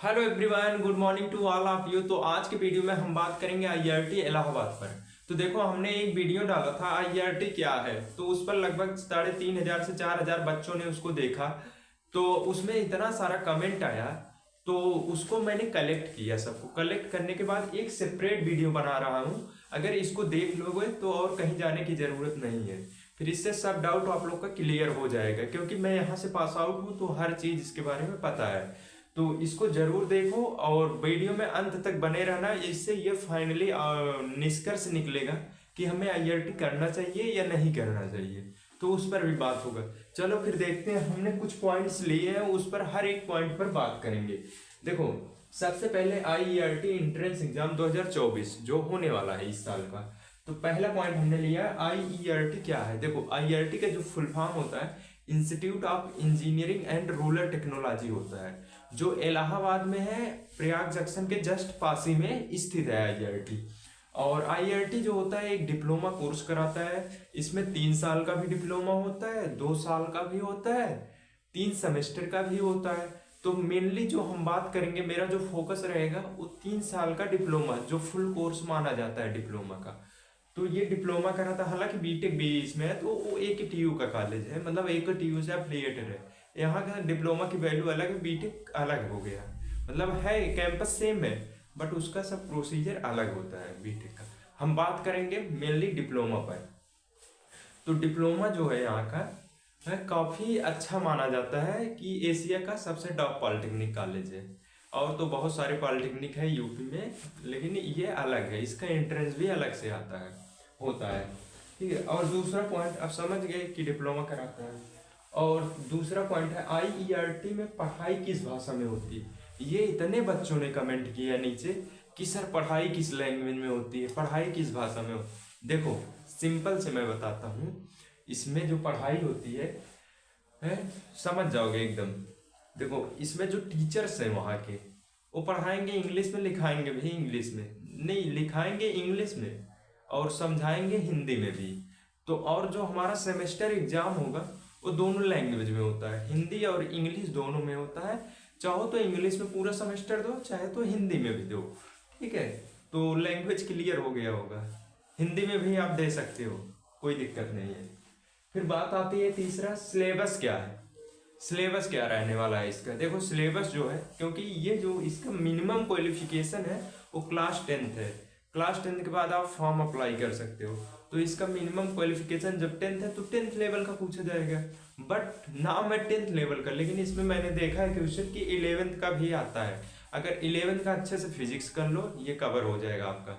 Hello everyone, good morning to all of you. तो आज के वीडियो में हम बात करेंगे आईआईटी इलाहाबाद पर। तो देखो, हमने एक वीडियो डाला था आईआईटी क्या है, तो उस पर लगभग 3,500 से 4,000 बच्चों ने उसको देखा। तो उसमें इतना सारा कमेंट आया, तो उसको मैंने कलेक्ट किया। सबको कलेक्ट करने के बाद एक सेपरेट वीडियो बना रहा हूँ। अगर इसको देख लोगे तो और कहीं जाने की जरूरत नहीं है। फिर इससे सब डाउट आप लोग का क्लियर हो जाएगा, क्योंकि मैं यहाँ से पास आउट हूँ तो हर चीज इसके बारे में पता है। तो इसको जरूर देखो और वीडियो में अंत तक बने रहना। इससे ये फाइनली निष्कर्ष निकलेगा कि हमें आईआईटी करना चाहिए या नहीं करना चाहिए, तो उस पर भी बात होगा। चलो फिर देखते हैं। हमने कुछ पॉइंट्स लिए हैं, उस पर हर एक पॉइंट पर बात करेंगे। देखो, सबसे पहले आईआईटी एंट्रेंस एग्जाम 2024 जो होने वाला है इस साल का। तो पहला पॉइंट हमने लिया आईईआरटी क्या है। देखो, आईआरटी का जो फुल फॉर्म होता है institute of engineering and rural technology होता है, जो इलाहाबाद में है। प्रयाग जंक्शन के जस्ट पास ही में स्थित है आईआईटी। और आईआईटी जो होता है एक डिप्लोमा कोर्स कराता है। इसमें 3 साल का भी डिप्लोमा होता है, 2 साल का भी होता है, 3 सेमेस्टर का भी होता है। तो मेनली जो हम बात करेंगे, मेरा जो फोकस रहेगा वो 3 साल का डिप्लोमा, जो फुल कोर्स माना जाता है डिप्लोमा का। तो ये डिप्लोमा कराता है, हालांकि बीटेक भी इसमें है। तो वो एक टीयू का कॉलेज है, मतलब एक टीयू से एफिलिएटेड है। यहाँ का डिप्लोमा की वैल्यू अलग है, बीटेक अलग हो गया। मतलब है कैंपस सेम है, बट उसका सब प्रोसीजर अलग होता है बीटेक का। हम बात करेंगे मेनली डिप्लोमा पर। तो डिप्लोमा जो है यहाँ का है काफ़ी अच्छा माना जाता है कि एशिया का सबसे टॉप पॉलिटेक्निक कॉलेज है। और तो बहुत सारे पॉलिटेक्निक है यूपी में, लेकिन ये अलग है, इसका एंट्रेंस भी अलग से आता है होता है। ठीक है। और दूसरा पॉइंट आप समझ गए कि डिप्लोमा कराता है। और दूसरा पॉइंट है आईईआरटी में पढ़ाई किस भाषा में होती है। ये इतने बच्चों ने कमेंट किया नीचे कि सर पढ़ाई किस लैंग्वेज में होती है, पढ़ाई किस भाषा में होती है। देखो, सिंपल से मैं बताता हूँ। इसमें जो पढ़ाई होती है समझ जाओगे एकदम। देखो, इसमें जो टीचर्स हैं वहाँ के, वो पढ़ाएंगे इंग्लिश में, लिखाएंगे भी इंग्लिश में। नहीं, लिखाएंगे इंग्लिश में और समझाएंगे हिंदी में भी। तो और जो हमारा सेमेस्टर एग्जाम होगा वो दोनों लैंग्वेज में होता है, हिंदी और इंग्लिश दोनों में होता है। चाहो तो इंग्लिश में पूरा सेमेस्टर दो, चाहे तो हिंदी में भी दो। ठीक है। तो लैंग्वेज क्लियर हो गया होगा। हिंदी में भी आप दे सकते हो, कोई दिक्कत नहीं है। फिर बात आती है तीसरा, सिलेबस क्या है। सिलेबस क्या रहने वाला है इसका। देखो, सिलेबस जो है, क्योंकि ये जो इसका मिनिमम क्वालिफिकेशन है वो क्लास 10th है। क्लास 10th के बाद आप फॉर्म अप्लाई कर सकते हो। तो इसका मिनिमम क्वालिफिकेशन जब 10th है तो 10th लेवल का पूछा जाएगा। बट नाम है 10th लेवल का, लेकिन इसमें मैंने देखा है क्वेश्चन कि 11th का भी आता है। अगर 11th का अच्छे से फिजिक्स कर लो, ये कवर हो जाएगा आपका।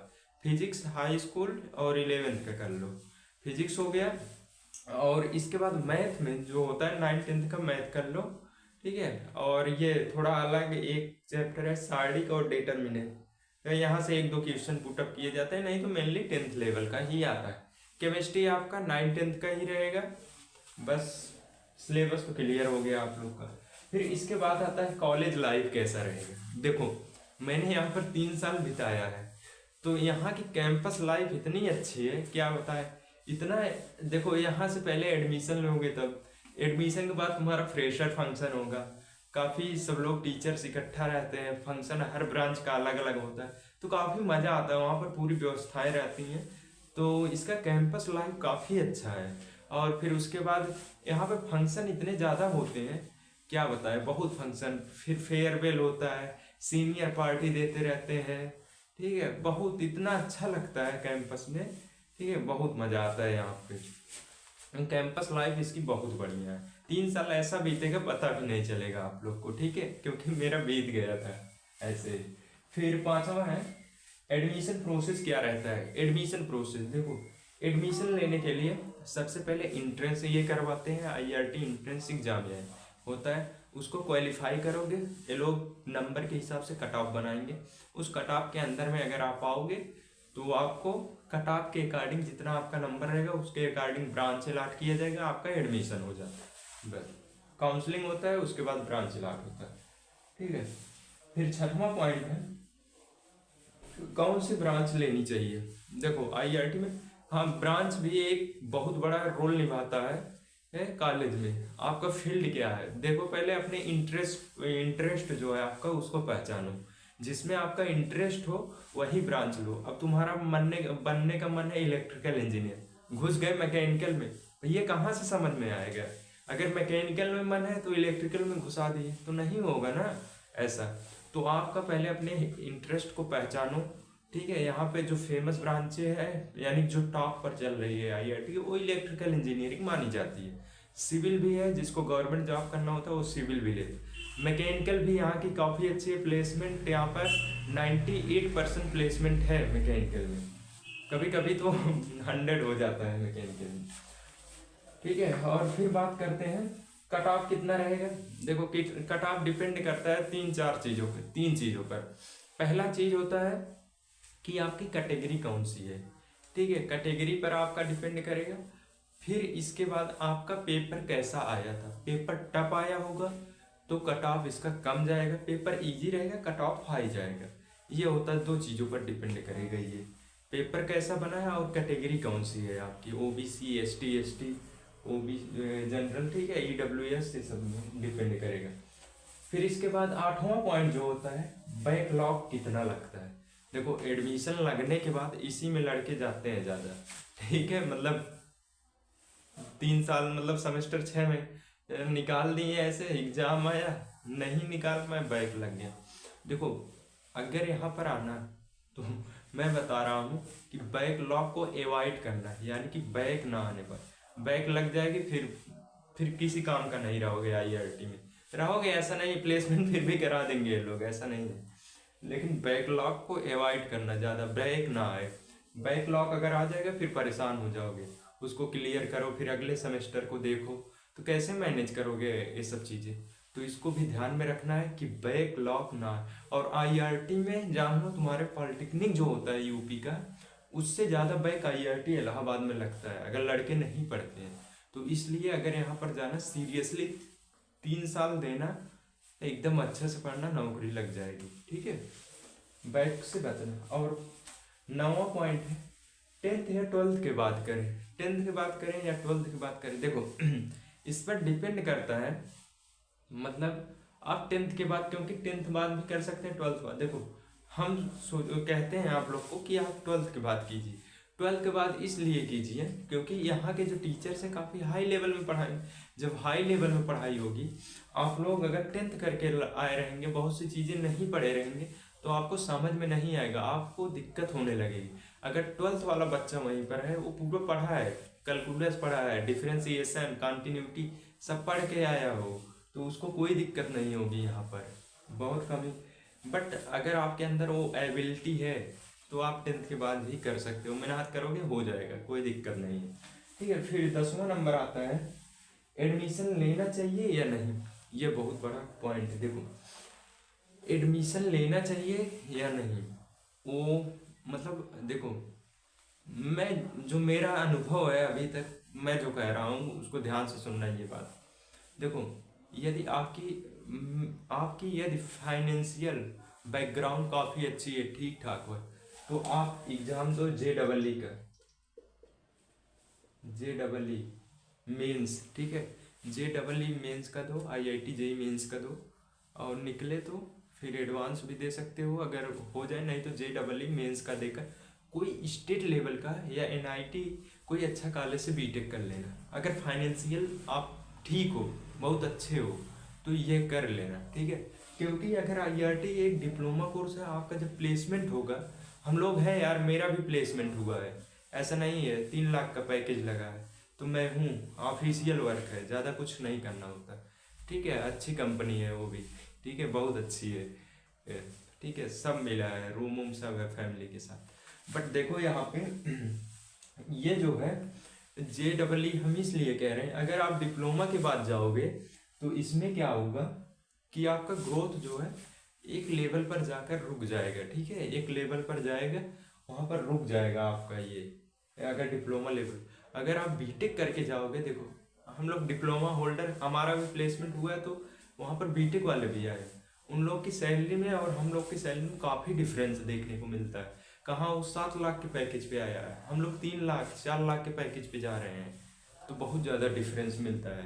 फिजिक्स हाई स्कूल और 11th का कर लो, फिजिक्स हो गया। और इसके बाद मैथ में जो होता है 9th-10th का मैथ कर लो। ठीक है। और ये थोड़ा अलग एक चैप्टर है सार्डिक और डिटरमिनेंट, तो यहाँ से 1-2 क्वेश्चन पुटअप किए जाते हैं, नहीं तो मेनली 10th लेवल का ही आता है। केमिस्ट्री आपका 9th-10th का ही रहेगा। बस सिलेबस तो क्लियर हो गया आप लोग का। फिर इसके बाद आता है कॉलेज लाइफ कैसा रहेगा। देखो, मैंने यहाँ पर 3 साल बिताया है, तो यहाँ की कैंपस लाइफ इतनी अच्छी है, क्या बताए इतना। देखो, यहाँ से पहले एडमिशन लोगे, तब एडमिशन के बाद तुम्हारा फ्रेशर फंक्शन होगा। काफ़ी सब लोग टीचर्स इकट्ठा रहते हैं, फंक्शन हर ब्रांच का अलग अलग होता है, तो काफ़ी मज़ा आता है। वहाँ पर पूरी व्यवस्थाएं रहती हैं। तो इसका कैंपस लाइफ काफ़ी अच्छा है। और फिर उसके बाद यहाँ पे फंक्शन इतने ज़्यादा होते हैं, क्या बताए, बहुत फंक्शन। फिर फेयरवेल होता है, सीनियर पार्टी देते रहते हैं। ठीक है। बहुत इतना अच्छा लगता है कैंपस में। ठीक है। बहुत मजा आता है यहाँ पे। कैंपस लाइफ इसकी बहुत बढ़िया है। 3 साल ऐसा बीतेगा पता भी नहीं चलेगा आप लोग को। ठीक है, क्योंकि मेरा बीत गया था ऐसे। फिर 5वां है एडमिशन प्रोसेस क्या रहता है। एडमिशन प्रोसेस देखो, एडमिशन लेने के लिए सबसे पहले इंट्रेंस ये करवाते हैं, आईआरटी इंट्रेंस एग्जाम है होता है। उसको क्वालिफाई करोगे, ये लोग नंबर के हिसाब से कट ऑफ बनाएंगे। उस कट ऑफ के अंदर में अगर आप आओगे तो आपको कट ऑफ के अकॉर्डिंग जितना आपका नंबर रहेगा उसके अकॉर्डिंग ब्रांच अलॉट किया जाएगा, आपका एडमिशन हो जाता है। बस काउंसलिंग होता है, उसके बाद ब्रांच अलॉट होता है। ठीक है। फिर 6वां पॉइंट है कौन सी ब्रांच लेनी चाहिए। देखो, आईआईटी में हाँ ब्रांच भी एक बहुत बड़ा रोल निभाता है है कॉलेज में, आपका फील्ड क्या है। देखो पहले अपने इंटरेस्ट जो है आपका उसको पहचानो, जिसमें आपका इंटरेस्ट हो वही ब्रांच लो। अब तुम्हारा बनने का मन है इलेक्ट्रिकल इंजीनियर, घुस गए मैकेनिकल में, ये कहाँ से समझ में आएगा। अगर मैकेनिकल में मन है तो इलेक्ट्रिकल में घुसा दिए तो नहीं होगा ना ऐसा। तो आपका पहले अपने इंटरेस्ट को पहचानो, ठीक है। यहाँ पे जो फेमस ब्रांचें है यानी जो टॉप पर चल रही है आईआईटी, वो इलेक्ट्रिकल इंजीनियरिंग मानी जाती है। सिविल भी है, जिसको गवर्नमेंट जॉब करना होता है वो सिविल भी ले। मैकेनिकल भी यहाँ की काफ़ी अच्छी है, प्लेसमेंट यहाँ पर 98% प्लेसमेंट है मैकेनिकल में, कभी कभी तो 100 हो जाता है मैकेनिकल में, ठीक है। और फिर बात करते हैं कट ऑफ कितना रहेगा। देखो कट ऑफ डिपेंड करता है तीन चीज़ों पर। पहला चीज़ होता है कि आपकी कैटेगरी कौन सी है, ठीक है, कैटेगरी पर आपका डिपेंड करेगा। फिर इसके बाद आपका पेपर कैसा आया था, पेपर टफ आया होगा तो कट ऑफ इसका कम जाएगा, पेपर इजी रहेगा कट ऑफ हाई जाएगा। ये होता है, दो चीज़ों पर डिपेंड करेगा ये, पेपर कैसा बना है और कैटेगरी कौन सी है आपकी, ओबीसी, एसटी, ओबी जनरल, ठीक है, ईडब्ल्यूएस, ये सब में डिपेंड करेगा। फिर इसके बाद 8वां पॉइंट जो होता है, बैकलॉग कितना लगता है। देखो एडमिशन लगने के बाद इसी में लड़के जाते हैं ज़्यादा, ठीक है, मतलब 3 साल मतलब सेमेस्टर 6 में निकाल दिए, ऐसे एग्जाम आया नहीं निकाल पाए, बैक लग गया। देखो अगर यहाँ पर आना तो मैं बता रहा हूँ कि बैकलॉग को एवॉइड करना है, यानी कि बैक ना आने पर, बैक लग जाएगी फिर किसी काम का नहीं रहोगे। आईआईटी में रहोगे ऐसा नहीं, प्लेसमेंट फिर भी करा देंगे ये लोग, ऐसा नहीं है, लेकिन बैकलॉग को एवॉइड करना, ज़्यादा बैक ना आए। बैकलॉग अगर आ जाएगा फिर परेशान हो जाओगे, उसको क्लियर करो, फिर अगले सेमेस्टर को देखो, तो कैसे मैनेज करोगे ये सब चीज़ें। तो इसको भी ध्यान में रखना है कि बैकलॉग ना आए। और आईआईटी में जान लो, तुम्हारे पॉलिटेक्निक जो होता है यूपी का, उससे ज़्यादा बैक आईआईटी इलाहाबाद में लगता है अगर लड़के नहीं पढ़ते हैं। तो इसलिए अगर यहाँ पर जाना सीरियसली 3 साल देना, एकदम अच्छे से पढ़ना, नौकरी लग जाएगी, ठीक है, बैक से बचना। और 9वां पॉइंट है 10th या 12th के बात करें, 10th की बात करें या 12th की बात करें। देखो इस पर डिपेंड करता है, मतलब आप 10th के बाद, क्योंकि 10th बाद भी कर सकते हैं 12th बाद। देखो हम कहते हैं आप लोग को कि आप 12th के बाद कीजिए, 12th के बाद इसलिए कीजिए क्योंकि यहाँ के जो टीचर्स हैं काफ़ी हाई लेवल में पढ़ाई, जब हाई लेवल में पढ़ाई होगी, आप लोग अगर 10th करके आए रहेंगे, बहुत सी चीज़ें नहीं पढ़े रहेंगे, तो आपको समझ में नहीं आएगा, आपको दिक्कत होने लगेगी। अगर 12th वाला बच्चा वहीं पर है, वो पूरा पढ़ा है, कैलकुलस पढ़ा है, डिफरेंशिएशन, कंटिन्यूटी सब पढ़ के आया हो, तो उसको कोई दिक्कत नहीं होगी यहाँ पर, बहुत कम ही। बट अगर आपके अंदर वो एबिलिटी है तो आप 10th के बाद भी कर सकते हो, मेहनत करोगे हो जाएगा, कोई दिक्कत नहीं है, ठीक है। फिर 10वां नंबर आता है एडमिशन लेना चाहिए या नहीं। ये बहुत बड़ा पॉइंट है। देखो एडमिशन लेना चाहिए या नहीं, वो मतलब देखो, मैं जो मेरा अनुभव है अभी तक, मैं जो कह रहा हूँ उसको ध्यान से सुनना ये बात। देखो यदि आपकी यदि फाइनेंशियल बैकग्राउंड काफ़ी अच्छी है, ठीक ठाक हो, तो आप एग्ज़ाम दो JEE का, JEE मेंस, ठीक है, JEE मेंस का दो, IIT JEE मेंस का दो, और निकले तो फिर एडवांस भी दे सकते हो अगर हो जाए, नहीं तो JEE मेंस का देकर कोई स्टेट लेवल का या NIT कोई अच्छा कॉलेज से बीटेक कर लेना। अगर फाइनेंशियल आप ठीक हो, बहुत अच्छे हो, तो ये कर लेना, ठीक है। क्योंकि अगर IIT एक डिप्लोमा कोर्स है, आपका जब प्लेसमेंट होगा, हम लोग हैं यार, मेरा भी प्लेसमेंट हुआ है, ऐसा नहीं है 3 लाख का पैकेज लगा है, तो मैं हूँ, ऑफिशियल वर्क है, ज़्यादा कुछ नहीं करना होता, ठीक है। अच्छी कंपनी है वो भी, ठीक है, बहुत अच्छी है, ठीक है, सब मिला है, रूम वूम सब है फैमिली के साथ। बट देखो यहाँ पे ये जो है JEE हम इसलिए कह रहे हैं, अगर आप डिप्लोमा के बाद जाओगे तो इसमें क्या होगा कि आपका ग्रोथ जो है एक लेवल पर जाकर रुक जाएगा, ठीक है, एक लेवल पर जाएगा, वहाँ पर रुक जाएगा आपका ये, अगर डिप्लोमा लेवल। अगर आप बीटेक करके जाओगे, देखो हम लोग डिप्लोमा होल्डर, हमारा भी प्लेसमेंट हुआ है, तो वहाँ पर बीटेक वाले भी आए, उन लोग की सैलरी में और हम लोग की सैलरी में काफ़ी डिफरेंस देखने को मिलता है। कहाँ वो 7 लाख के पैकेज पे आया है, हम लोग 3 लाख 4 लाख के पैकेज पे जा रहे हैं, तो तो बहुत ज़्यादा डिफरेंस मिलता है।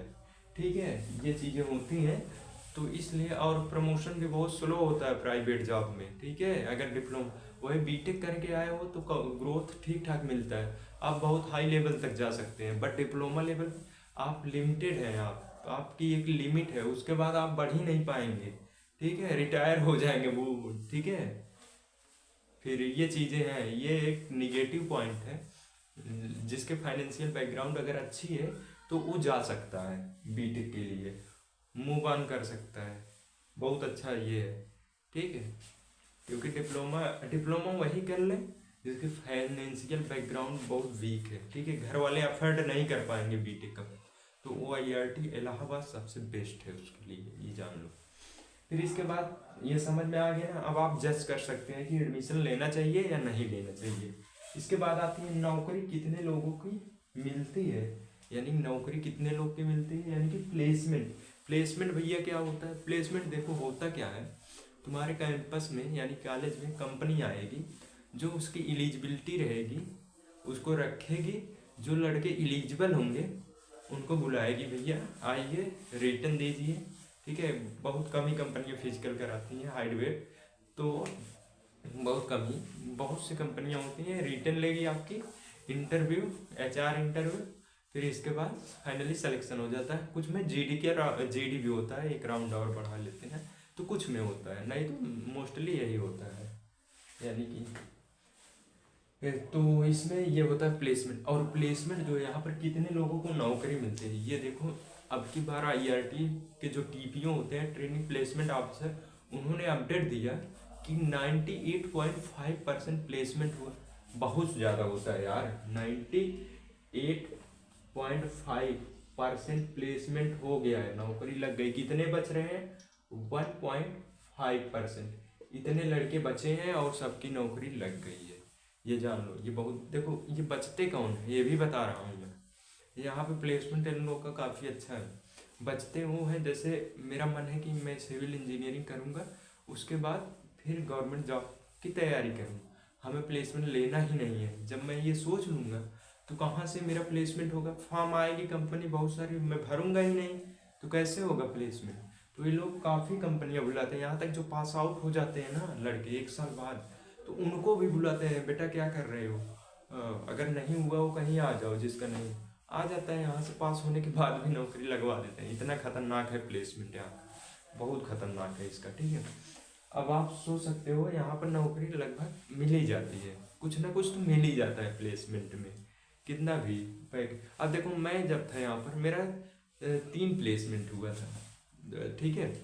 ठीक है, ये चीज़ें होती हैं तो इसलिए। और प्रमोशन भी बहुत स्लो होता है प्राइवेट जॉब में। ठीक है, अगर डिप्लोमा वही बीटेक करके आए हो तो ग्रोथ ठीक ठाक मिलता है, आप बहुत हाई लेवल तक जा सकते हैं। बट डिप्लोमा लेवल आप लिमिटेड हैं, आप आपकी एक लिमिट है, उसके बाद आप बढ़ ही नहीं पाएंगे। ठीक है, रिटायर हो जाएंगे वो। ठीक है, फिर ये चीज़ें हैं, ये एक निगेटिव पॉइंट है। जिसके फाइनेंशियल बैकग्राउंड अगर अच्छी है तो वो जा सकता है बीटेक के लिए, मूव ऑन कर सकता है, बहुत अच्छा ये है। ठीक है, क्योंकि डिप्लोमा डिप्लोमा वही कर ले जिसके फाइनेंशियल बैकग्राउंड बहुत वीक है। ठीक है, घर वाले अफोर्ड नहीं कर पाएंगे बीटेक का, तो वो आईआईटी इलाहाबाद सबसे बेस्ट है उसके लिए, ये जान लो। फिर इसके बाद ये समझ में आ गया ना, अब आप जज कर सकते हैं कि एडमिशन लेना चाहिए या नहीं लेना चाहिए। इसके बाद आती है नौकरी कितने लोगों की मिलती है, यानी नौकरी कितने लोग की मिलती है, यानी कि प्लेसमेंट। प्लेसमेंट भैया क्या होता है? प्लेसमेंट देखो होता क्या है, तुम्हारे कैंपस में यानी कॉलेज में कंपनी आएगी, जो उसकी एलिजिबिलिटी रहेगी उसको रखेगी, जो लड़के एलिजिबल होंगे उनको बुलाएगी, भैया आइए रिटर्न दीजिए। ठीक है, बहुत कम ही कंपनियाँ फिजिकल कराती हैं हार्डवेयर, तो बहुत कम ही, बहुत सी कंपनियाँ होती हैं रिटर्न लेगी आपकी, इंटरव्यू, एचआर इंटरव्यू, फिर इसके बाद फाइनली सिलेक्शन हो जाता है। कुछ में जीडी भी होता है, एक राउंड और बढ़ा लेते हैं, तो कुछ में होता है, नहीं तो मोस्टली यही होता है। यानी कि तो इसमें ये होता है प्लेसमेंट। और प्लेसमेंट जो है यहाँ पर कितने लोगों को नौकरी मिलती है, ये देखो। अब की बार आईआरटी के जो टीपीओ होते हैं, ट्रेनिंग प्लेसमेंट ऑफिसर, उन्होंने अपडेट दिया कि 98.5% प्लेसमेंट हुआ। बहुत ज़्यादा होता है यार, 98.5% प्लेसमेंट हो गया है, नौकरी लग गई। कितने बच रहे हैं? 1.5%। इतने लड़के बचे हैं और सबकी नौकरी लग गई है, ये जान लो। ये बहुत, देखो ये बचते कौन है ये भी बता रहा हूँ मैं। यहाँ पे प्लेसमेंट इन लोगों का काफ़ी अच्छा है। बचते वो हैं, जैसे मेरा मन है कि मैं सिविल इंजीनियरिंग करूँगा, उसके बाद फिर गवर्नमेंट जॉब की तैयारी करूँ, हमें प्लेसमेंट लेना ही नहीं है। जब मैं ये सोच लूँगा तो कहाँ से मेरा प्लेसमेंट होगा? फॉर्म आएगी कंपनी बहुत सारी, मैं भरूंगा ही नहीं, तो कैसे होगा प्लेसमेंट? तो ये लोग काफ़ी कंपनियाँ बुलाते हैं, यहाँ तक जो पास आउट हो जाते हैं ना लड़के 1 साल बाद, तो उनको भी बुलाते हैं, बेटा क्या कर रहे हो, अगर नहीं हुआ वो कहीं आ जाओ, जिसका नहीं आ जाता है यहाँ से पास होने के बाद भी नौकरी लगवा देते हैं। इतना खतरनाक है प्लेसमेंट यहाँ, बहुत खतरनाक है इसका। ठीक है, अब आप सोच सकते हो यहाँ पर नौकरी लगभग मिल ही जाती है, कुछ ना कुछ तो मिल ही जाता है प्लेसमेंट में, कितना भी पैक। अब देखो मैं जब था यहाँ पर, मेरा 3 प्लेसमेंट हुआ था। ठीक है,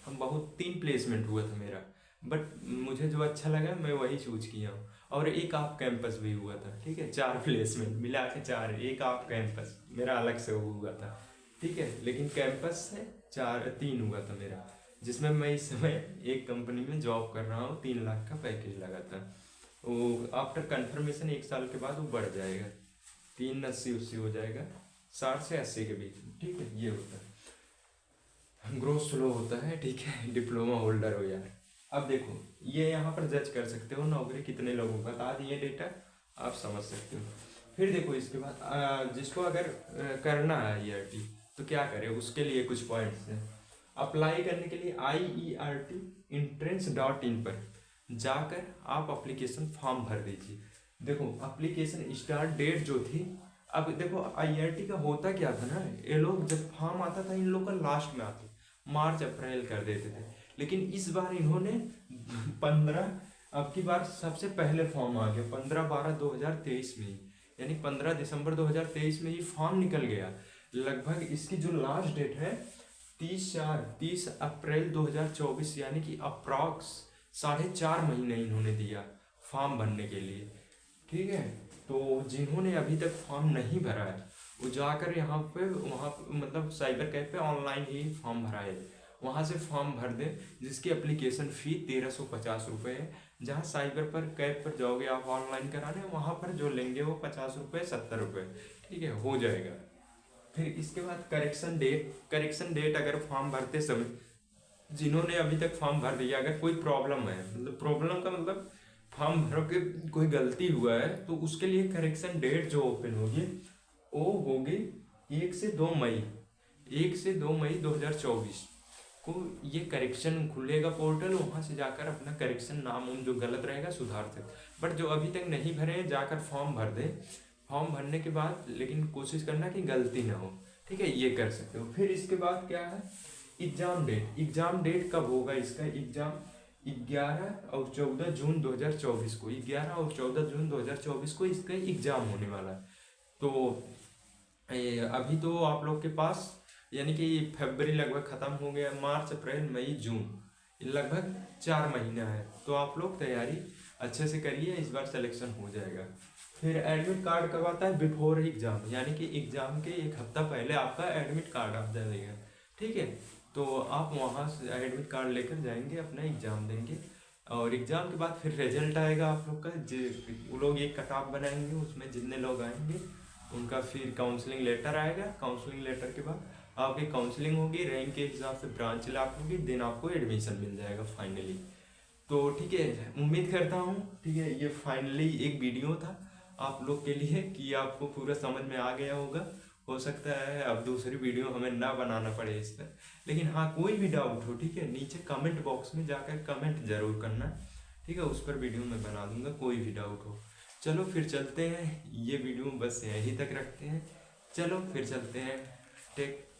हम बहुत 3 प्लेसमेंट हुआ था मेरा, बट मुझे जो अच्छा लगा मैं वही चूज किया हूँ। और एक ऑफ कैंपस भी हुआ था। ठीक है, 4 प्लेसमेंट मिला के 4, एक ऑफ कैंपस मेरा अलग से हुआ था। ठीक है, लेकिन कैंपस से 3 हुआ था मेरा, जिसमें मैं इस समय एक कंपनी में जॉब कर रहा हूँ, 3 लाख का पैकेज लगा था। वो आफ्टर कन्फर्मेशन 1 साल के बाद वो बढ़ जाएगा, 380-80 हो जाएगा, 60 से 80 के बीच में। ठीक है, ये होता है, ग्रोथ स्लो होता है। ठीक है, डिप्लोमा होल्डर हो यार। अब देखो ये यहाँ पर जज कर सकते हो नौकरी कितने लोगों को, बता दिए डेटा, आप समझ सकते हो। फिर देखो इसके बाद जिसको अगर करना है आईआरटी तो क्या करे, उसके लिए कुछ पॉइंट्स हैं। अप्लाई करने के लिए IERT-entrance.in पर जाकर आप अप्लीकेशन फॉर्म भर दीजिए। देखो अप्लीकेशन स्टार्ट डेट जो थी, अब देखो आईआरटी का होता क्या था ना, ये लोग जब फॉर्म आता था इन लोग का लास्ट में आता, मार्च अप्रैल कर देते थे, लेकिन इस बार इन्होंने 15, अब की बार सबसे पहले फॉर्म आ गया 15/12/2023 में ही, यानी 15 दिसंबर 2023 में ही फॉर्म निकल गया। लगभग इसकी जो लास्ट डेट है 30 अप्रैल 2024, यानी कि अप्रॉक्स 4.5 महीने इन्होंने दिया फॉर्म भरने के लिए। ठीक है, तो जिन्होंने अभी तक फॉर्म नहीं भरा है वो जाकर यहाँ पे वहाँ मतलब साइबर कैफ पे ऑनलाइन ही फॉर्म भरा है, वहाँ से फॉर्म भर दें, जिसकी एप्लीकेशन फ़ी 1350 रुपये है। जहाँ साइबर पर कैफ पर जाओगे आप ऑनलाइन कराने, वहाँ पर जो लेंगे वो 50 रुपये 70 रुपये। ठीक है, हो जाएगा। फिर इसके बाद करेक्शन डेट अगर फॉर्म भरते समय जिन्होंने अभी तक फॉर्म भर दिया, अगर कोई प्रॉब्लम है, मतलब प्रॉब्लम का मतलब फॉर्म भर के कोई गलती हुआ है, तो उसके लिए करेक्शन डेट जो ओपन होगी वो होगी 1 से 2 मई 2024 को ये करेक्शन खुलेगा पोर्टल, वहाँ से जाकर अपना करेक्शन नाम उन जो गलत रहेगा सुधार सकते। बट जो अभी तक नहीं भरे हैं जाकर फॉर्म भर दें। फॉर्म भरने के बाद लेकिन कोशिश करना कि गलती ना हो, ठीक है, ये कर सकते हो। फिर इसके बाद क्या है, एग्जाम डेट कब होगा इसका एग्जाम, 11 और 14 जून 2024 को, 11 और 14 जून 2024 को इसका एग्जाम होने वाला है। तो अभी तो आप लोग के पास यानी कि फरवरी लगभग ख़त्म हो गया, मार्च अप्रैल मई जून लगभग 4 महीना है। तो आप लोग तैयारी अच्छे से करिए, इस बार सिलेक्शन हो जाएगा। फिर एडमिट कार्ड कब आता है, बिफोर एग्जाम, यानी कि एग्जाम के 1 हफ्ता पहले आपका एडमिट कार्ड आ जाएगा, ठीक है। तो आप वहाँ से एडमिट कार्ड लेकर जाएंगे, अपना एग्ज़ाम देंगे, और एग्ज़ाम के बाद फिर रिजल्ट आएगा आप लोग का। वो लोग एक कट ऑफ बनाएंगे, उसमें जितने लोग आएंगे उनका फिर काउंसलिंग लेटर आएगा। काउंसलिंग लेटर के बाद आपकी काउंसलिंग होगी, रैंक के हिसाब से ब्रांच लॉक होगी, देन आपको एडमिशन मिल जाएगा फाइनली। तो ठीक है, उम्मीद करता हूँ, ठीक है, ये फाइनली एक वीडियो था आप लोग के लिए कि आपको पूरा समझ में आ गया होगा। हो सकता है अब दूसरी वीडियो हमें ना बनाना पड़े इस पर, लेकिन हाँ कोई भी डाउट हो, ठीक है, नीचे कमेंट बॉक्स में जाकर कमेंट जरूर करना, ठीक है, उस पर वीडियो मैं बना दूंगा, कोई भी डाउट हो। चलो फिर चलते हैं, ये वीडियो बस यहीं तक रखते हैं, चलो फिर चलते हैं, टेक